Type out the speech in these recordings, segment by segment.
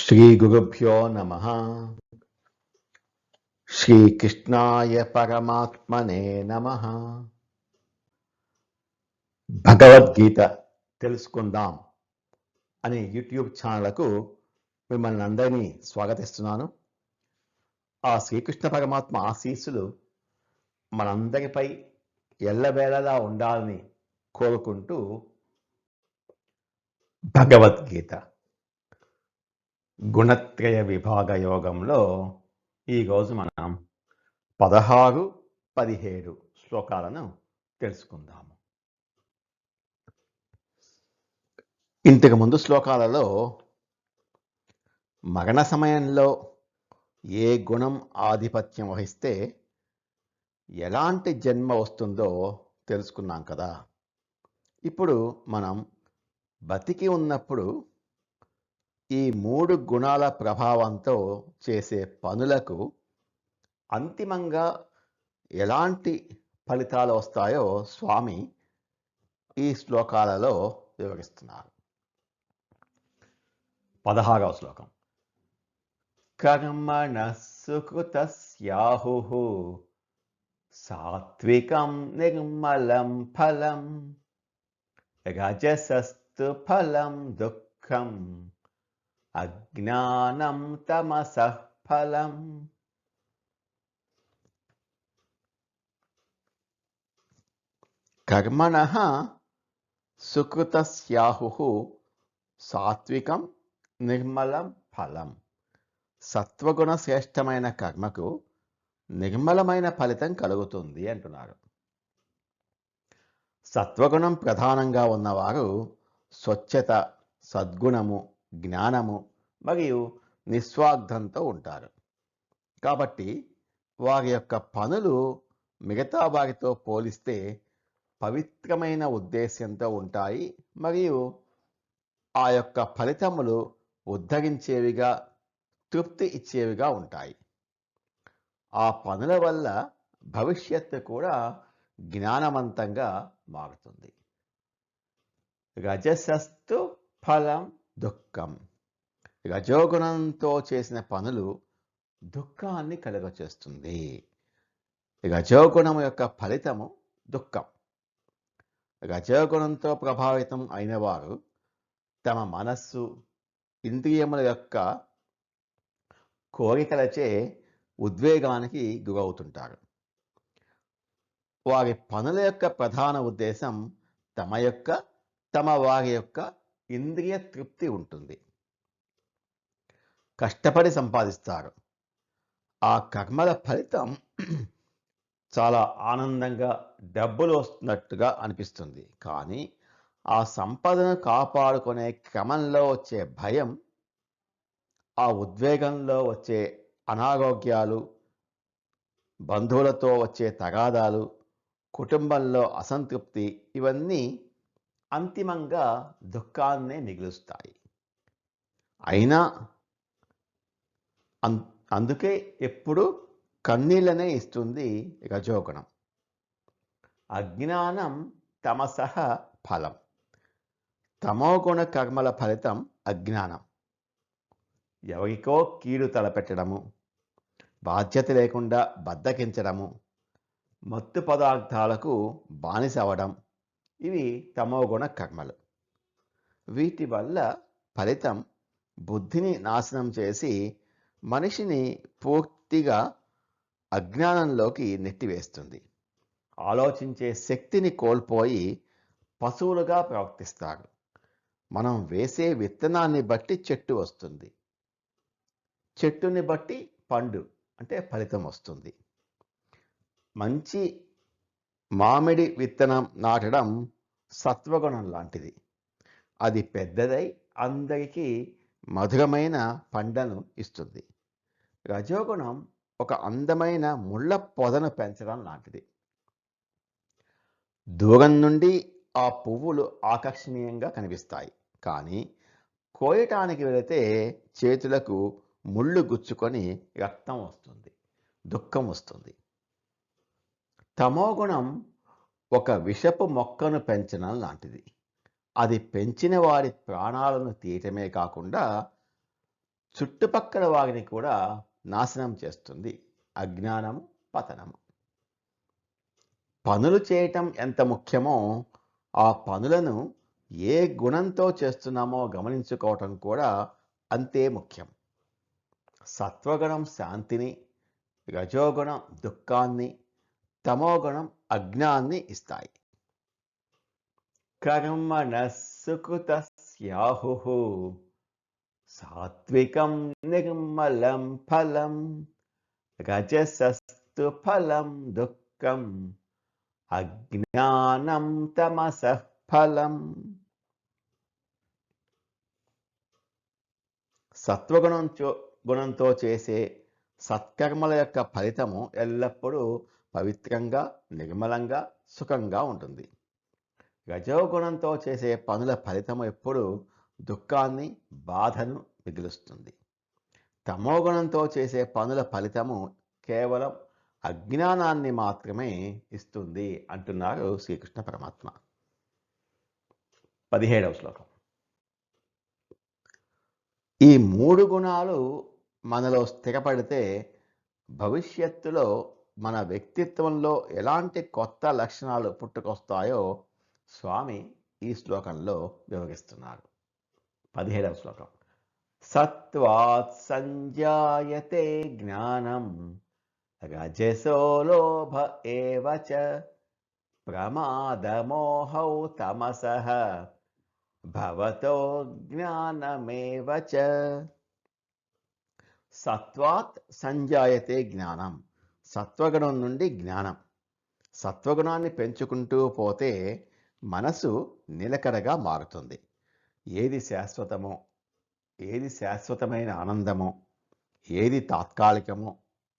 శ్రీగురుభ్యో నమః. శ్రీకృష్ణాయ పరమాత్మనే నమః. భగవద్గీత తెలుసుకుందాం అనే యూట్యూబ్ ఛానల్కు మిమ్మల్ని అందరినీ స్వాగతిస్తున్నాను. ఆ శ్రీకృష్ణ పరమాత్మ ఆశీస్సులు మనందరిపై ఎల్లవేళలా ఉండాలని కోరుకుంటూ భగవద్గీత గుణత్రయ విభాగ యోగంలో ఈరోజు మనం 16, 17 శ్లోకాలను తెలుసుకుందాము. ఇంతకు ముందు శ్లోకాలలో మరణ సమయంలో ఏ గుణం ఆధిపత్యం వహిస్తే ఎలాంటి జన్మ వస్తుందో తెలుసుకున్నాం కదా. ఇప్పుడు మనం బతికి ఉన్నప్పుడు ఈ 3 గుణాల ప్రభావంతో చేసే పనులకు అంతిమంగా ఎలాంటి ఫలితాలు వస్తాయో స్వామి ఈ శ్లోకాలలో వివరిస్తున్నారు. 16వ శ్లోకం. కర్మణః సుకృతస్యాహుః సాత్వికం నిర్మలం ఫలం రజసస్తు ఫలం దుఃఖం అజ్ఞానం తమసః ఫలం. కర్మణః సుకృతస్యాహుః సాత్వికం నిర్మలం ఫలం. సత్వగుణ శ్రేష్టమైన కర్మకు నిర్మలమైన ఫలితం కలుగుతుంది అంటున్నారు. సత్వగుణం ప్రధానంగా ఉన్నవారు స్వచ్ఛత, సద్గుణము, జ్ఞానము మరియు నిస్వార్థంతో ఉంటారు. కాబట్టి వారి యొక్క పనులు మిగతా వారితో పోలిస్తే పవిత్రమైన ఉద్దేశ్యంతో ఉంటాయి మరియు ఆ యొక్క ఫలితములు ఉద్ధరించేవిగా, తృప్తి ఇచ్చేవిగా ఉంటాయి. ఆ పనుల వల్ల భవిష్యత్తు కూడా జ్ఞానవంతంగా మారుతుంది. రజసస్తు ఫలం దుఃఖం. రజోగుణంతో చేసిన పనులు దుఃఖాన్ని కలుగచేస్తుంది. రజోగుణం యొక్క ఫలితము దుఃఖం. రజోగుణంతో ప్రభావితం అయిన వారు తమ మనస్సు, ఇంద్రియముల యొక్క కోరికలచే ఉద్వేగానికి గురవుతుంటారు. వారి పనుల యొక్క ప్రధాన ఉద్దేశం తమ వారి యొక్క ఇంద్రియ తృప్తి ఉంటుంది. కష్టపడి సంపాదిస్తారు. ఆ కర్మల ఫలితం చాలా ఆనందంగా డబ్బులు వస్తున్నట్టుగా అనిపిస్తుంది. కానీ ఆ సంపదను కాపాడుకునే క్రమంలో వచ్చే భయం, ఆ ఉద్వేగంలో వచ్చే అనారోగ్యాలు, బంధువులతో వచ్చే తగాదాలు, కుటుంబంలో అసంతృప్తి, ఇవన్నీ అంతిమంగా దుఃఖాన్నే మిగులుస్తాయి. అయినా అందుకే ఎప్పుడు కన్నీళ్ళనే ఇస్తుంది రజోగుణం. అజ్ఞానం తమసః ఫలం. తమోగుణ కర్మల ఫలితం అజ్ఞానం. ఎవరికో కీడు తలపెట్టడము, బాధ్యత లేకుండా బద్ధకించడము, మత్తు పదార్థాలకు బానిస అవ్వడం, ఇవి తమోగుణ కర్మలు. వీటి వల్ల ఫలితం బుద్ధిని నాశనం చేసి మనిషిని పూర్తిగా అజ్ఞానంలోకి నెట్టివేస్తుంది. ఆలోచించే శక్తిని కోల్పోయి పశువులుగా ప్రవర్తిస్తారు. మనం వేసే విత్తనాన్ని బట్టి చెట్టు వస్తుంది. చెట్టుని బట్టి పండు అంటే ఫలితం వస్తుంది. మంచి మామిడి విత్తనం నాటడం సత్వగుణం లాంటిది. అది పెద్దదై అందరికీ మధురమైన పండ్లను ఇస్తుంది. రజోగుణం ఒక అందమైన ముళ్ళ పొదను పెంచడం లాంటిది. దూరం నుండి ఆ పువ్వులు ఆకర్షణీయంగా కనిపిస్తాయి. కానీ కోయటానికి వెళితే చేతులకు ముళ్ళు గుచ్చుకొని రక్తం వస్తుంది, దుఃఖం వస్తుంది. తమోగుణం ఒక విషపు మొక్కను పెంచడం లాంటిది. అది పెంచిన వారి ప్రాణాలను తీయటమే కాకుండా చుట్టుపక్కల వారిని కూడా నాశనం చేస్తుంది. అజ్ఞానము, పతనము. పనులు చేయటం ఎంత ముఖ్యమో ఆ పనులను ఏ గుణంతో చేస్తున్నామో గమనించుకోవటం కూడా అంతే ముఖ్యం. సత్వగుణం శాంతిని, రజోగుణం దుఃఖాన్ని, తమోగుణం అజ్ఞాన్ని ఇస్తాయి. కర్మణః సుకృతస్యాహుః సాత్వికం నిర్మలం ఫలం, రజసస్తు ఫలం దుఃఖం, అజ్ఞానం తమసః ఫలం. గుణంతో చేసే సత్కర్మల యొక్క ఫలితము ఎల్లప్పుడూ పవిత్రంగా, నిర్మలంగా, సుఖంగా ఉంటుంది. రజోగుణంతో చేసే పనుల ఫలితము ఎప్పుడు దుఃఖాన్ని, బాధను మిగులుస్తుంది. తమోగుణంతో చేసే పనుల ఫలితము కేవలం అజ్ఞానాన్ని మాత్రమే ఇస్తుంది అంటున్నారు శ్రీకృష్ణ పరమాత్మ. 17వ శ్లోకం. ఈ 3 గుణాలు మనలో స్థిరపడితే భవిష్యత్తులో మన వ్యక్తిత్వంలో ఎలాంటి కొత్త లక్షణాలు పుట్టుకొస్తాయో స్వామి ఈ శ్లోకంలో వివరిస్తున్నారు. 17వ శ్లోకం. సత్వాత్ సంజాయతే జ్ఞానం రజసో లోభ ఏవ చ ప్రమాదమోహౌ తమసః భవతో జ్ఞానమేవ చ. సత్వాత్ సంజాయతే జ్ఞానం. సత్వగుణం నుండి జ్ఞానం. సత్వగుణాన్ని పెంచుకుంటూ పోతే మనసు నిలకడగా మారుతుంది. ఏది శాశ్వతమో, ఏది శాశ్వతమైన ఆనందమో, ఏది తాత్కాలికమో,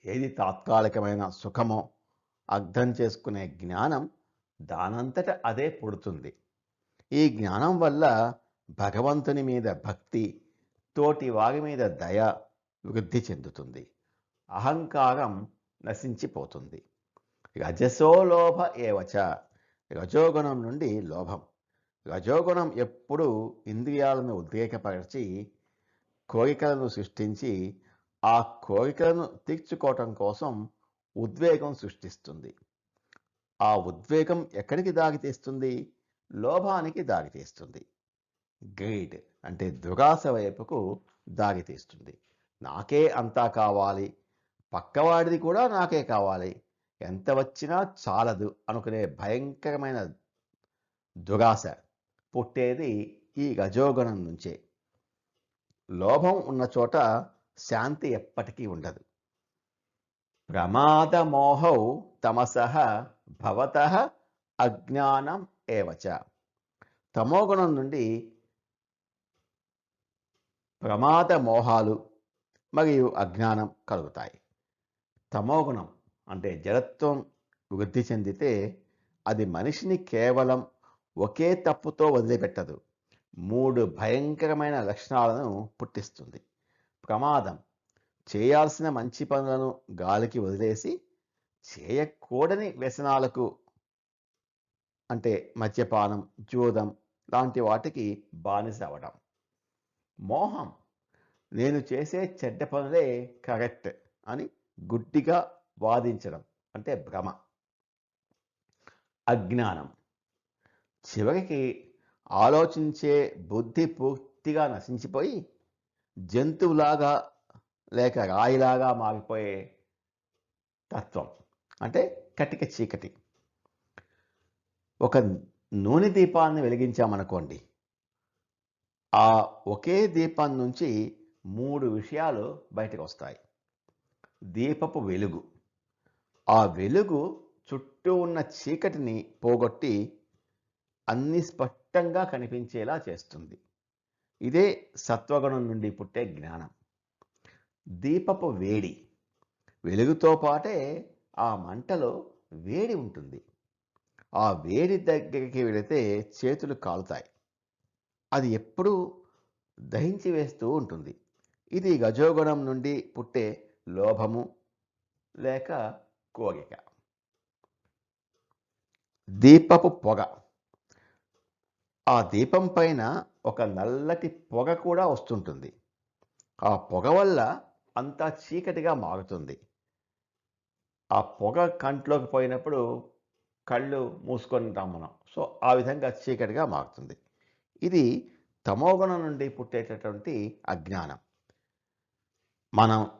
ఏది తాత్కాలికమైన సుఖమో అర్థం చేసుకునే జ్ఞానం దానంతట అదే పుడుతుంది. ఈ జ్ఞానం వల్ల భగవంతుని మీద భక్తి, తోటి వారి మీద దయ వృద్ధి చెందుతుంది. అహంకారం నశించిపోతుంది. రజసో లోభ ఏవచ. రజోగుణం నుండి లోభం. రజోగుణం ఎప్పుడూ ఇంద్రియాలను ఉద్రేకపరిచి కోరికలను సృష్టించి ఆ కోరికలను తీర్చుకోవటం కోసం ఉద్వేగం సృష్టిస్తుంది. ఆ ఉద్వేగం ఎక్కడికి దారితీస్తుంది? లోభానికి దారితీస్తుంది. గ్రీడ్ అంటే దురాశ వైపుకు దారితీస్తుంది. నాకే అంతా కావాలి, పక్కవాడిది కూడా నాకే కావాలి, ఎంత వచ్చినా చాలదు అనుకునే భయంకరమైన దురాశ పుట్టేది ఈ రజోగుణం నుంచే. లోభం ఉన్న చోట శాంతి ఎప్పటికీ ఉండదు. ప్రమాదమోహౌ తమసః భవతః అజ్ఞానం ఏవచ. తమోగుణం నుండి ప్రమాద మోహాలు మరియు అజ్ఞానం కలుగుతాయి. తమోగుణం అంటే జడత్వం వృద్ధి చెందితే అది మనిషిని కేవలం ఒకే తప్పుతో వదిలిపెట్టదు, 3 భయంకరమైన లక్షణాలను పుట్టిస్తుంది. ప్రమాదం, చేయాల్సిన మంచి పనులను గాలికి వదిలేసి చేయకూడని వ్యసనాలకు అంటే మద్యపానం, జూదం లాంటి వాటికి బానిస అవ్వడం. మోహం, నేను చేసే చెడ్డ పనులే కరెక్ట్ అని గుడ్డిగా వాదించడం అంటే భ్రమ. అజ్ఞానం, చివరికి ఆలోచించే బుద్ధి పూర్తిగా నశించిపోయి జంతువులాగా లేక రాయిలాగా మారిపోయే తత్వం అంటే కటిక చీకటి. ఒక నూనె దీపాన్ని వెలిగించామనుకోండి, ఆ ఒకే దీపం నుంచి 3 విషయాలు బయటకు వస్తాయి. దీపపు వెలుగు, ఆ వెలుగు చుట్టూ ఉన్న చీకటిని పోగొట్టి అన్ని స్పష్టంగా కనిపించేలా చేస్తుంది. ఇదే సత్వగుణం నుండి పుట్టే జ్ఞానం. దీపపు వేడి, వెలుగుతో పాటే ఆ మంటలో వేడి ఉంటుంది. ఆ వేడి దగ్గరికి వెళితే చేతులు కాలుతాయి. అది ఎప్పుడూ దహించి వేస్తూ ఉంటుంది. ఇది రజోగుణం నుండి పుట్టే లోభము లేక కోరిక. దీపపు పొగ, ఆ దీపం పైన ఒక నల్లటి పొగ కూడా వస్తుంటుంది. ఆ పొగ వల్ల అంతా చీకటిగా మారుతుంది. ఆ పొగ కంట్లోకి పోయినప్పుడు కళ్ళు మూసుకుంటాం మనం. సో, ఆ విధంగా చీకటిగా మారుతుంది. ఇది తమోగుణం నుండి పుట్టేటటువంటి అజ్ఞానం.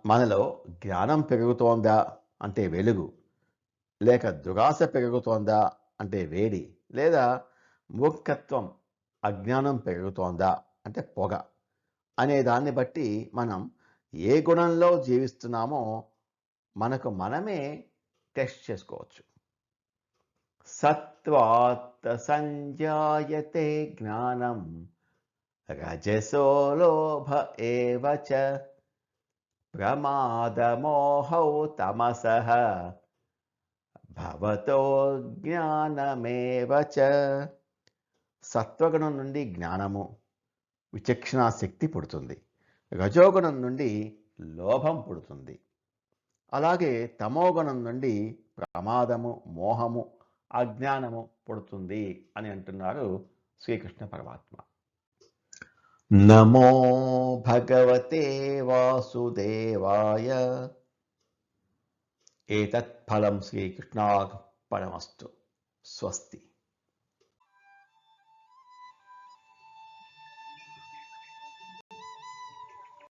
మనలో జ్ఞానం పెరుగుతోందా అంటే వెలుగు, లేక దురాశ పెరుగుతోందా అంటే వేడి, లేదా మూర్ఖత్వం, అజ్ఞానం పెరుగుతోందా అంటే పొగ అనే దాన్ని బట్టి మనం ఏ గుణంలో జీవిస్తున్నామో మనకు మనమే టెస్ట్ చేసుకోవచ్చు. సత్వాత్ సంజాయతే జ్ఞానం రజసో లోభ ఏవ చ ప్రమాదమోహౌ తమసః భవతో జ్ఞానమేవ చ. సత్వగుణం నుండి జ్ఞానము, విచక్షణా శక్తి పుడుతుంది. రజోగుణం నుండి లోభం పుడుతుంది. అలాగే తమోగుణం నుండి ప్రమాదము, మోహము, అజ్ఞానము పుడుతుంది అని అంటున్నారు శ్రీకృష్ణ పరమాత్మ. నమో భగవతే వాసుదేవాయ. ఏతత్ ఫలం శ్రీకృష్ణార్పణమస్తు. స్వస్తి.